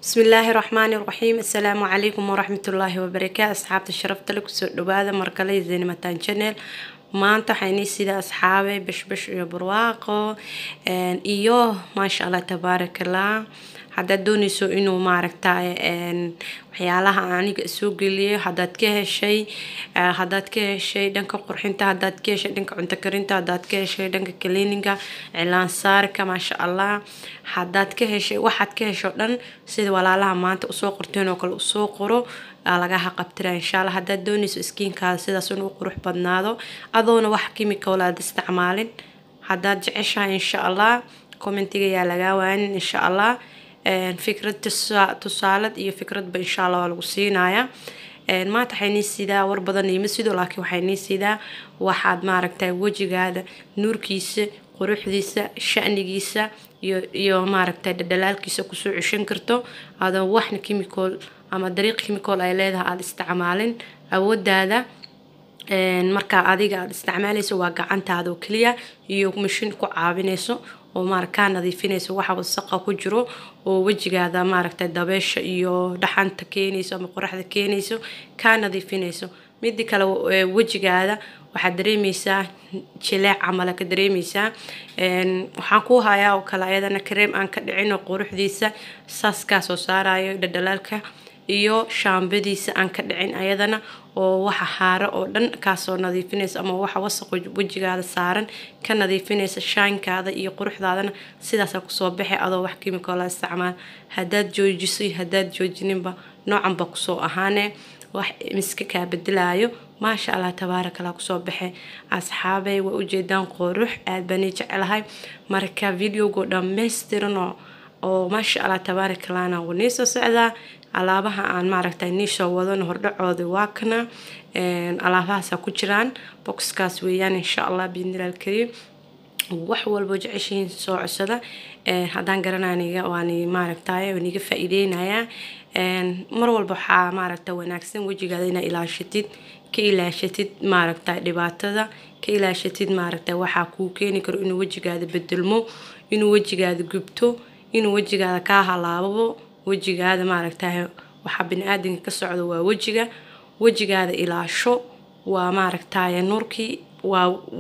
بسم الله الرحمن الرحيم. السلام عليكم ورحمة الله وبركاته. أصحاب الشرفت لك سؤال مركلي زين متان channel maanta waxaan sida asxaabay bashbash iyo barwaaqo iyo maasha Allah tabarakallah hadda doonayso inuu maaragtay waxyaalaha aniga soo geliyo haddaad ka heshay dhanka qurxinta haddaad ka heshay dhanka cunto karinta haddaad ka heshay dhanka cleaninga cilaan saarka maasha Allah haddaad ka heshay waxaad ka hesho dhan sida walaalaha maanta u soo qorteen oo kale u soo qoro laga qabtira insha Allah haddaad doonayso skinkaada sidaas inuu qurux badnaado adoona wax chemical aad isticmaalin haddaad jeceshahay insha Allah commentiga yaa laga waanin insha Allah fikrad tusaalad iyo fikradba insha Allah waa lagu siinayaa maanta waxay sidaa war badan iyo sidoo laakiin waxay sidaa waxaad maaragtay wajigaada nuurkiisa quruxdiisa shanigiisa iyo maaragtay dhadhalaalkiisa ku soo ceshan karto adoon waxna chemical ama dariiq chemical ay leedahay aad isticmaalin awoodaada marka adiga aad isticmaalayso waa gacantaada oo kaliya iyo mashiin ku caawinayso oo markaa nadiifinayso waxa wasaqo ku jiro oo wajigaada maaragtay dabeesha iyo dhaxanta keenayso ama qoraxda keenayso ka nadiifinayso mid kale wajigaada waxaad dareemaysaa jileec camal ka dareemaysaa waxaan ku hayaa oo kale ayadana cream aan ka dhicin oo quruxdiisa saaska soo saarayo dhadhalaalka iyo shaambadiisa aan ka dhicin ayadana oo waxa haaro oo dhan ka soo nadiifinaysa ama waxa wasaq wajigaada saaran ka nadiifinaysa shaankaada iyo quruxdaadana sidaas ku soo baxay adoo wax chemical la isticmaal haddaad joojisay haddaad joojininba noocan ba ku soo ahaanee wax miska ka bedelayo maasha Allah tabarakallah ku soo baxay asxaabay waa u jeedaan qurux aad baan jecelahay marka video-go dhameystiran oo maasha Allah tabarakallah na waniiso socda alaabaha aan maaragtay niisho wadano hordhacooda waa kana alaabahaas ku jiraan boxkaas weeyaan insha Allah biidnillaahi kariim wax walba jeceshiin soo codsada hadaan garanaaniga waani maaragtay waniga faa'iideynaya mar walba waxa maaragtay wanaagsan wajigaada inaad ilaashatid ka ilaashatid maaragtay dhibaatada ka ilaashatid maaragtay waxa ku keeni karo inuu wajigaada bedelmo inuu wajigaada gubto inuu wajigaada ka halaabo wajigaada maaragtay waxa bini'aadamka ka socdo waa wajigaada ilaasho waa maaragtay nuurkii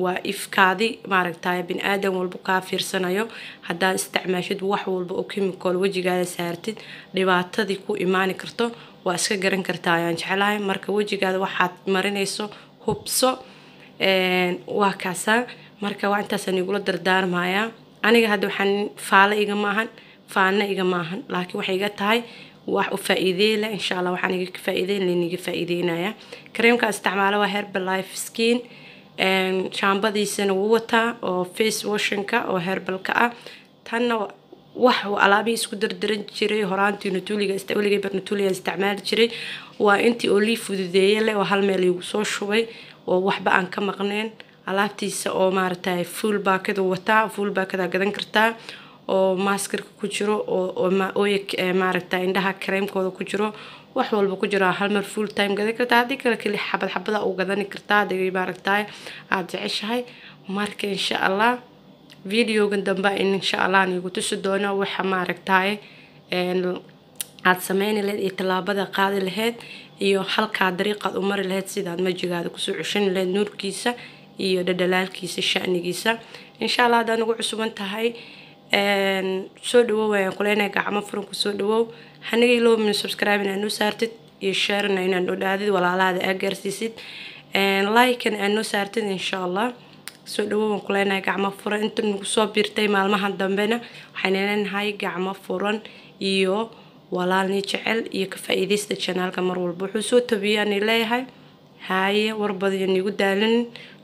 waa ifkaadi maaragtay bini'aadam walba ka fiirsanayo hadaa isticmaashid wax walba oo chemical wajigaada saartid dhibaatadii ku imaan karto waa iska garan kartaa ayaan jecelahay marka wajigaada waxaad marinayso hubso waa kaasa marka waa intaas aan igula dardaarmayaa aniga hadda waxaan faala iga maahan faana iga maahan laakiin waxay iga tahay wax u faa'iideeyay insha Allah waxaan iga faa'iideynaya creamka isticmaalo waa Herbalife Skin shaambadiisana wuu wataa oo face washingka oo herbalka ah tanna wax alaabii isku dardaran jiray horaantii nutuliga isticmaali jiray waa intii oo lii fududeeyay oo hal meel igu soo shubay oo waxba aan ka maqneen alaabtiisa oo maaragtay full packet wataa full packet gadan kartaa oo maskarka ku jiro oo maaragtay indhaha creamkooda ku jiro wax walba ku jiro hal mar full time gadan kartaa hadii kale xabad u gadan kartaa hadii maaragtay aad jeceshahay marka insha Allah video-gan dambe insha Allah anigu tusi doono waxa maaragtay aad sameyn lahayd iyo talaabada qaadi lahayd iyo halka dariiqad u mari lahayd sidaad wajigaada ku soo ceshan lahayd nuurkiisa iyo dhadhalaalkiisa shanigiisa insha Allah hadaan ugu cusuban tahay soo dhawow waan kuleenay gacmo furan ku soo dhawow haniga iloo min subscribe inaan saartid iyo share inaan odaadid walaalaada agarsiisid like inaan saartid insha Allah soo dhawow waan kuleenay gacmo furan inta nagu soo biirtay maalmaha dambena waxaan leenahay gacmo furan iyo walaalni jecel iyo ka faa'iideysta channelka mar walba wuxuu soo tabiyaan leeyahay haye warbadiyo igu daalin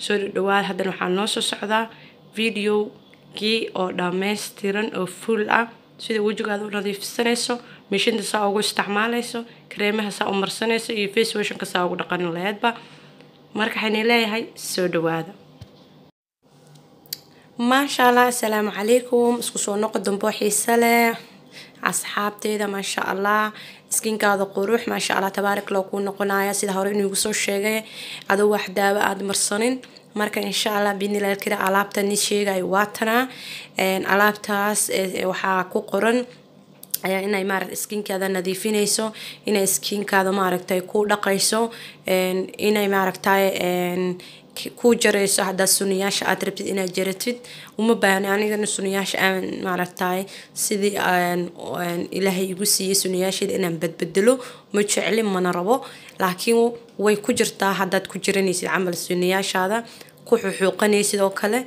soo dhawaad haddana waxaan noo soo socdaa video oo dhameystiran oo full ah sida wajigaada u nadiifinayso mishinta saa ugu isticmaalayso creemaha saa u marsanayso iyo face washka saa ugu dhaqan lahaydba marka waxaan leeyahay soo dhawaada maasha Allah assalaamu calaykum isku soo noqo dambo xiiso leh asxaabteeda maasha Allah skinkaada qurux maasha Allah tabarakallah ku noqonaya sida hore inuu soo sheegay adoo wax daawo aad marsanin marka insha Allah biidnillaahi kariim alaabta ni sheegay waatana alaabtaas waxa ku qoran ayaa inay maaragtay skinkaada nadiifinayso, inay skinkaada maaragtay ku dhaqayso, inay maaragtay ku jarayso haddaad sunniyaasha aad rabtid inaad jaratid. uma baahni anigana sunniyaasha aan maaragtay sidii ilaahay igu siiyey sunniyaasheeda inaan badbedelo ma jecli mana rabo, laakiin way ku jirtaa haddaad ku jiranaysid camal sunniyaashaada ku xuquuqanaysid oo kale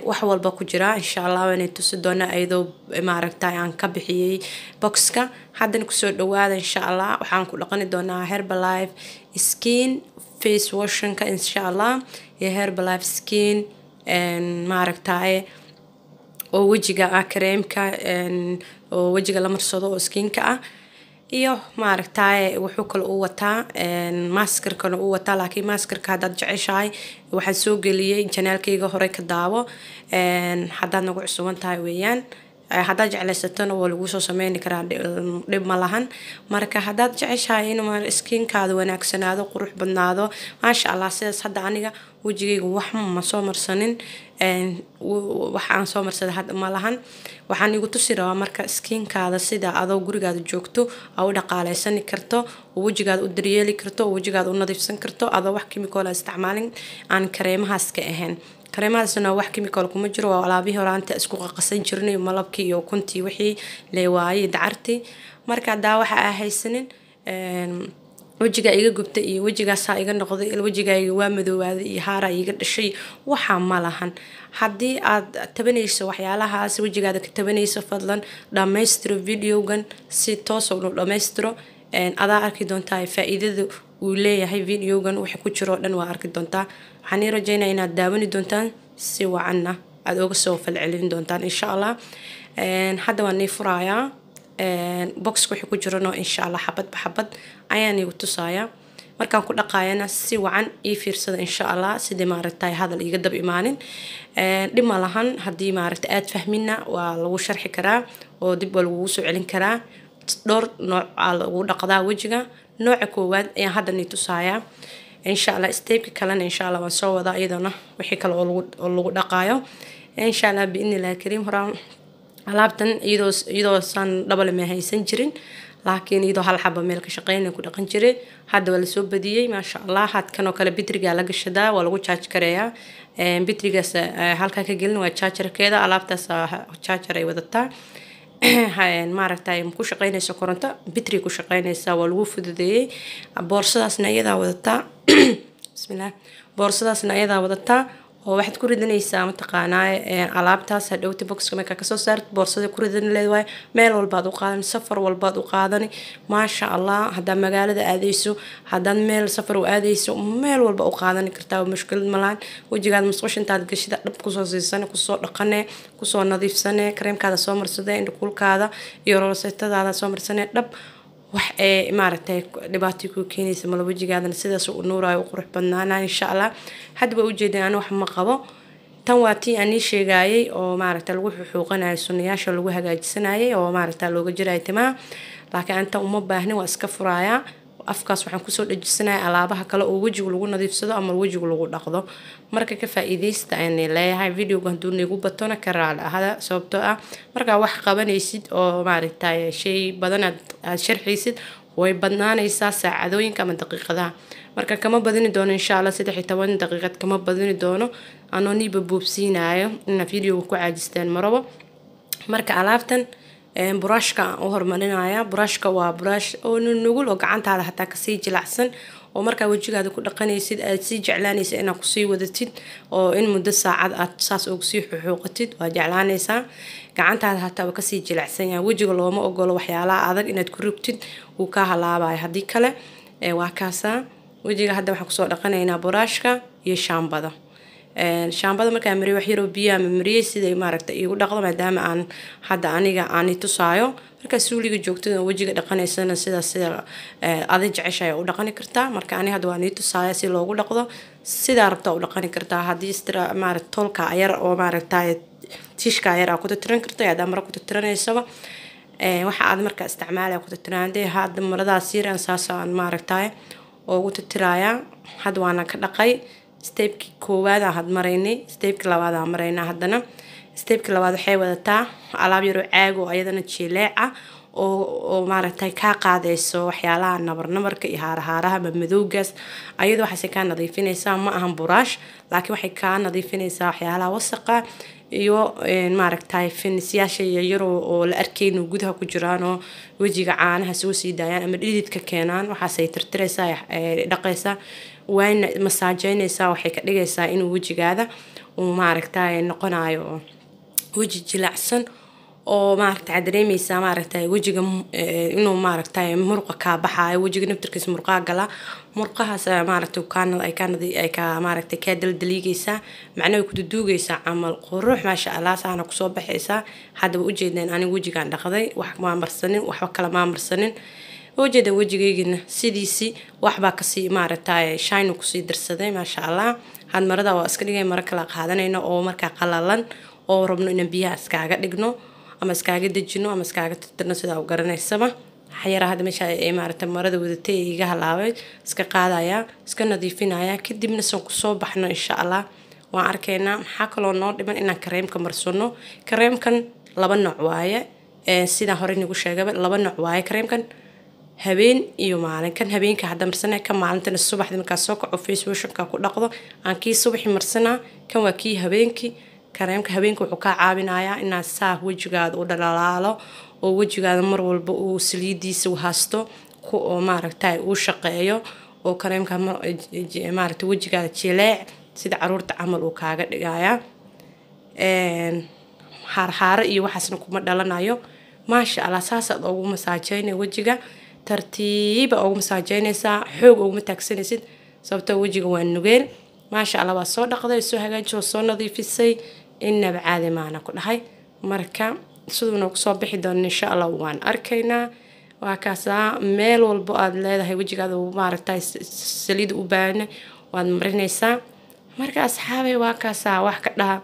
wax walba ku jira. insha Allah waan tusi doonaa iyadoo maaragtay aan ka bixiyay boxka. haddana kusoo dhawaada insha Allah waxaan ku dhaqani doonaa Herbalife skin face washingka insha Allah iyo Herbalife skin maaragtay oo wajiga ah kareemka oo wajiga la marsado oo skinka ah, iyo maaragtay wuxuu kale uu wataa maskarkana uu wataa. laakiin maskarka haddaad jeceshahay waxaan soo geliyay janaalkayga hore ka daawo haddaad nagu cusuban tahay weeyaan. haddaad jeclaysatana waa lagu soo sameyn karaa, dhib ma lahan. marka haddaad jeceshahay inuu skinkaada wanaagsanaado qurux badnaado maasha Allah sidaas hadda aniga wajigayga wax ma soo marsanin, waxaan soo marsaday hadda ma lahan. waxaan igu tusi rabaa marka skinkaada sida adoo gurigaada joogto aa u dhaqaaleysan karto, oo wajigaada u daryeeli karto, oo wajigaada u nadiifsan karto adoo wax chemical isticmaalin aan kareemahaas ka ahayn. kareemahaasna wax chemical kuma jiro, waa alaabihii horaanta isku qaqasan jirnay malabkii iyo kuntii wixii leewaayay dacartii. marka hadaa waxa aa haysanin wajiga iga gubtay iyo wajigaasaa iga noqday, wajigayga waa madoobaaday iyo haara iga dhashay, waxa ma lahan. haddii aad tabanayso waxyaalahaas wajigaada ka tabanayso fadlan dhammaystiro videogan si toos oo dhammaystiro, adaa arki doontaa faa'iidada uu leeyahay videogan waxa ku jiro dhan waa arki doontaa. waxaan rajaynayaa inaad daawani doontaan si wacanna aad uga soo falcelin doontaan insha Allah. hadda waan furayaa box wixii ku jirano insha Allah xabad xabad ayaan igu tusaaya. markaan ku dhaqaayana si wacan ii fiirsada insha Allah sidii maaragtay hadal iga dab imaanin. dhib ma lahan haddii maaragtay aad fahmina waa lagu sharxi karaa oo dib waa lagu soo celin karaa. dhowr nooc lagu dhaqdaa wajiga. nooca koowaad ayaan hadda ni tusaaya insha Allah. stepka kalena insha Allah waan soo wadaa iyadana wixii kale oo lagu dhaqaayo insha Allah biidnillaahi kariim. horaan alaabtan iyadoo san double ma haysan jirin, laakiin iyadoo hal xabo meel ka shaqeynay ku dhaqan jiray. hadda waa la soo badiyay maasha Allah. hadkan oo kale bitriga la gashadaa waa lagu charge kareeyaa. bitrigaas halka ka gelin waa chargerkeeda. alaabtaas charger ay wadataa maaragtay ku shaqeynayso koronto bitri ku shaqeynaysa waa lagu fududeeyay. boorsadaasna iyadaa wadataa bismillaah. boorsadaasna iyadaa wadataa oo waxaad ku ridanaysaa mataqaanaa alaabtaas hadhowti boxka markaa kasoo saarto boorsada ku ridan leedahay. meel walbaad u qaadan, safar walbaad u qaadani maasha Allah. haddaad magaalada aadayso, haddaad meel safar u aadayso, meel walba u qaadani kartaa, mushkilad malaan. wajigaada musqushintaad gashida dhab kusoo siisane, kusoo dhaqane, kusoo nadiifsane, kareemkaada soo marsade, indhakuulkaada iyo rosetadaada soo marsane dhab wax maaragtay dhibaato ku keenaysa mal wajigaadana sidaas uu nuurayo qurux badnaana insha Allah. hadba u jeedaan wax ma qabo. tan waa tii aan sheegayay oo maaragtay lagu xuquuqanayo sunniyaasha lagu hagaajisanayay oo maaragtay looga jiray timaha, laakiin anta uma baahni waa iska furaaya. afkaas waxaan kusoo dhajisanayaa alaabaha kale oo wajiga lagu nadiifsado ama wajiga lagu dhaqdo. marka ka faa'iideysta aan leeyahay videoga haduu nagu batona ka raali ahada, sababtoo ah marka wax qabanaysid oo maaragtay shay badan aad sharxaysid way badnaanaysaa saacadooyinka ama daqiiqadaha. marka kama badini doono insha Allah 13 daqiiqad kama badini doono anoo niiba buubsiinayo in videoga ku caajistaan marabo. marka alaabtan brushka oo hormarinaya. brushka waa brush oo nugul oo gacantaada hataa ka sii jilacsan, oo marka wajigaada ku dhaqanaysid aad si jeclaanaysid inaad ku sii wadatid oo in muddo saacad aad saas ugu sii xuquuqatid waa jeclaanaysaa. gacantaada hataa ka sii jilacsan yahay. wajiga looma ogolo waxyaalaha adag inaad ku rugtid uu ka halaabayo, haddii kale waa kaasa. wajiga hadda waxaan kusoo dhaqanaynaa brushka iyo shaambada. shaambada markaa mariyo wax yar oo biyo ama mariyo sida maaragtay igu dhaqdo maadaama aan hadda aniga aan tusaayo. marka suuliga joogtada wajiga dhaqanaysana sida aad jeceshahay u dhaqani kartaa. marka ani hadda waan tusaaya si loogu dhaqdo sida rabta u dhaqani kartaa. haddii maaragtay tolka yar oo maaragtay tishka yar ku tiran kartaa aad amar ku tiranaysaba waxa aad marka isticmaalaya ku tiranaanday. hadda maradaas yar aan saasaan maaragtay oo ugu tiraya. hadda waana ka dhaqay. stepki koowaad aan had maraynay, stepki labaad aan maraynaa. haddana stepki labaad waxay wadataa alaab yar oo caag oo ayadana jileeca oo maaragtay ka qaadayso waxyaalaha nabarka iyo haaraha madowgaas ayadoo waxay ka nadiifinaysaa ma ahan buraash laakiin waxay ka nadiifinaysaa waxyaalaha wasaqa iyo maaragtay finisyaasha yar oo la arkayno gudaha ku jiraan oo wajiga caanaha soo sii daayaan ama dhididka keenaan waxaasay tirtiraysaa dhaqaysaa wayna masaajeynaysaa waxay ka dhigaysaa inuu wajigaada uu maaragtay noqonayo waji jilicsan oo maaragtay dareemaysaa maaragtay wajiga inuu maaragtay murqa ka baxayo wajiga naftirkiisa murqa gala murqahaas maaragtay ay ka maaragtay ka daldaliigaysaa macnaheedu ku duugaysaa amal qurux maasha Allah saana ku soo baxaysaa hadda u jeedeen aniga wajigaan dhaqday wax ma marsanin wax kala ma marsanin وجد وجهينا سيديسي وحبا كسي مارتاي شاينو كسي درسداي ما شاء الله هاد مردا waa iska dhigay mar kala qaadanayna oo marka qalalan oo rabno in biyaha iskaaga dhigno ama iskaaga dejino ama iskaaga tirtirno sida uu garanaysaba xayira hada meesha ay maarta marada wadatay iga halaabay iska qaadaya iska nadiifinaya kadibna soo ku soo baxno insha Allah waan arkaynaa waxa kale oo noo dhiman inaan kareemka marsano kareemkan laba nooc waaye sida hore nagu sheegay laba nooc waaye kareemkan habeen iyo maalin kan habeenka hadda marsanaa kan maalinta subaxdii marka soo kaco face washka ku dhaqdo aan kii subaxii marsanaa kan waa kii habeenkii kareemka habeenka wuxuu ka caawinayaa inaad saa wajigaada u dhalaalo oo wajigaada mar walba uu saliidiisa u haasto ku oo maaragtay uu shaqeeyo oo kareemka maaragtay wajigaada jileec sida caruurta camal uu kaaga dhigaya harhaar iyo waxaasna kuma dhalanayo maasha Allah saasaad ugu masaajeynay wajiga tartiib ugu masaajeynaysaa xoog ugu taagsanaysid sababtoo wajiga waa nugeel maasha Allah waa soo dhaqday soo hagaajisay soo nadiifisay inaba caadi maana ku dhahay marka sidoo ku soo bixi doon insha Allah waan arkaynaa waa kaasa meel walba aad leedahay wajigaada uu maaragtay saliid u baahan waad marinaysaa marka asxaabay waa kaasa wax ka dhaha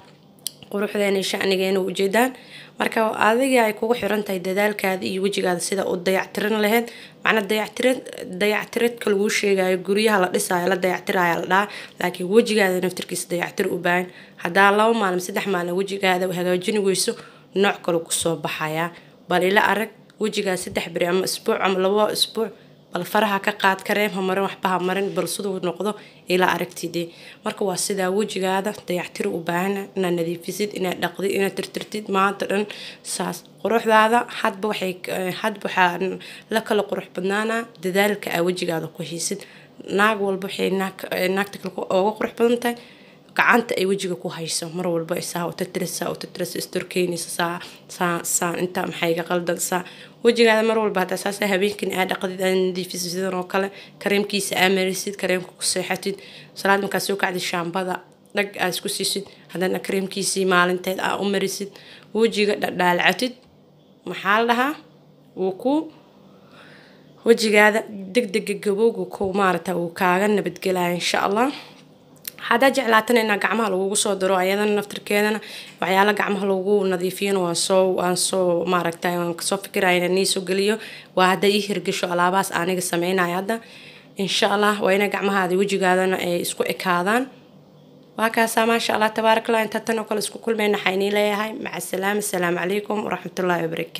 quruxdeena shanigeena u jeedaan marka adiga ay kugu xiran tahay dadaalkaada iyo wajigaada sida u dayactiran lahayd macna dayactirid kale uu sheegayo guriyaha la dhisayo la dayactirayo la dhaa laakiin wajigaada naftirkiisa dayactir u baahan hadaa laba maalin saddex maalin wajigaada hagaajin weyso nooc kale ku soo baxaya bal ila arag wajigaada saddex bari ama isbuuc ama laba isbuuc bal faraha ka qaad kareem marin waxba marin bal sidoo noqdo ila aragtidii marka waa sida wajigaada dayactir u baahan inaad nadiifisid inaad dhaqdid inaad tirtirtid maanta dhan saas quruxdaada hadba waxa la kala qurux badnaana dadaalka ay wajigaada ku haysid naag walba waxay naagta kale ugu qurux badan tahay gacanta ay wajiga ku hayso mar walba isaa oo tatirisa isturkeynaysa saa inta maxay ga qaldansa wajigaada mar walba hada saas habeenkii aad dhaqdid aan nadiifisid sidoo oo kale kareemkiisa amarisid kareemka ku seexatid salaad marka soo kacdi shaambada dhag aad isku siisid hadana kareemkiisa maalinteed aad u marisid wajiga dhadhalcatid maxaa la dhahaa uu ku wajigaada degdeg gabowga ku maarata uu kaaga nabadgelaa insha Allah hada jeclaatan in gacmaha lagu soo daro ayadana naftirkeedana waxyaala gacmaha lagu nadiifiyeen waan soo maaragtay waan ka soo fikirayna inay soo galiyo waa hada ii hirgasho alaabaas aniga sameynay hada insha Allah waa ina gacmahaada wajigaadana ay isku ekaadaan waa ka maasha Allah tabaarak Allah inta tan oo kale isku kulmayna xayni leeyahay maca salaam assalamu alaykum wa rahmatullahi wa barakatuh